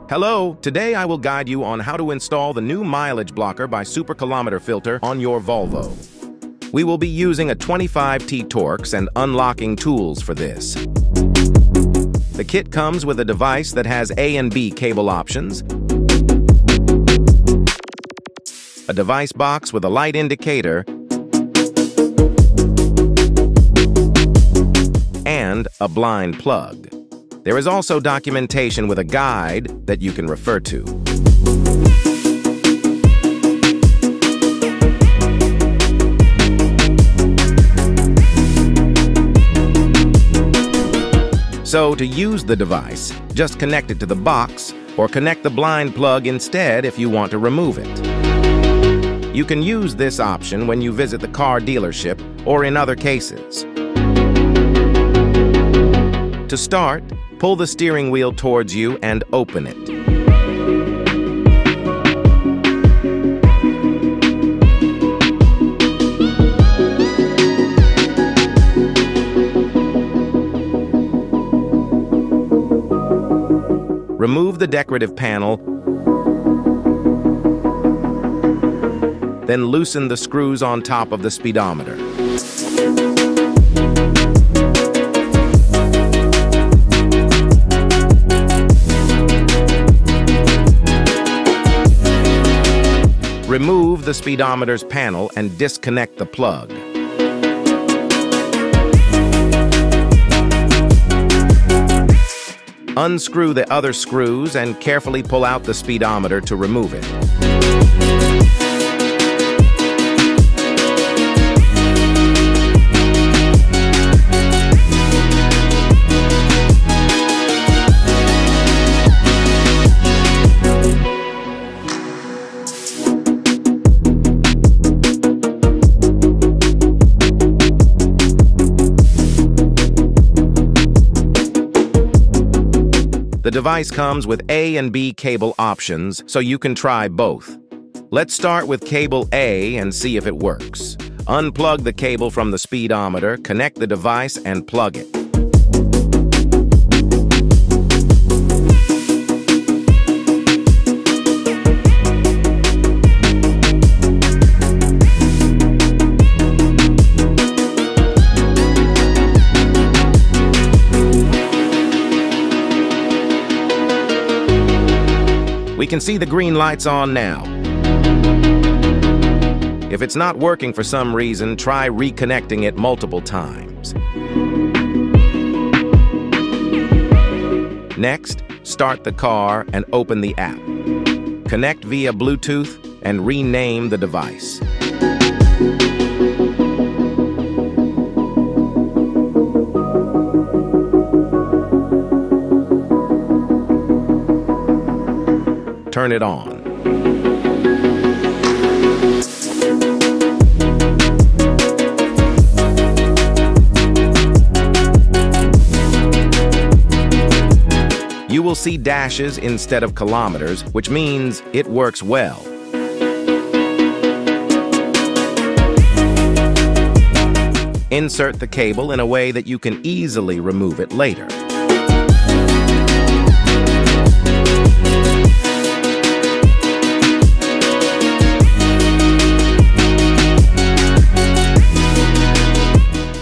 Hello, today I will guide you on how to install the new mileage blocker by Super Kilometer Filter on your Volvo. We will be using a 25T Torx and unlocking tools for this. The kit comes with a device that has A and B cable options, a device box with a light indicator, and a blind plug. There is also documentation with a guide that you can refer to. So to use the device, just connect it to the box or connect the blind plug instead if you want to remove it. You can use this option when you visit the car dealership or in other cases. To start, pull the steering wheel towards you and open it. Remove the decorative panel, then loosen the screws on top of the speedometer. Remove the speedometer's panel and disconnect the plug. Unscrew the other screws and carefully pull out the speedometer to remove it. The device comes with A and B cable options, so you can try both. Let's start with cable A and see if it works. Unplug the cable from the speedometer, connect the device, and plug it. We can see the green lights on now. If it's not working for some reason, try reconnecting it multiple times. Next, start the car and open the app. Connect via Bluetooth and rename the device. Turn it on. You will see dashes instead of kilometers, which means it works well. Insert the cable in a way that you can easily remove it later.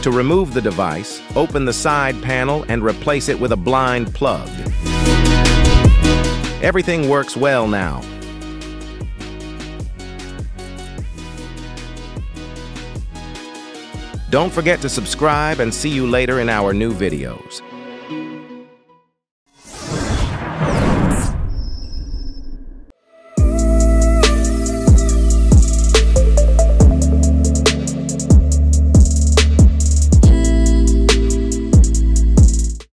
To remove the device, open the side panel and replace it with a blind plug. Everything works well now. Don't forget to subscribe and see you later in our new videos.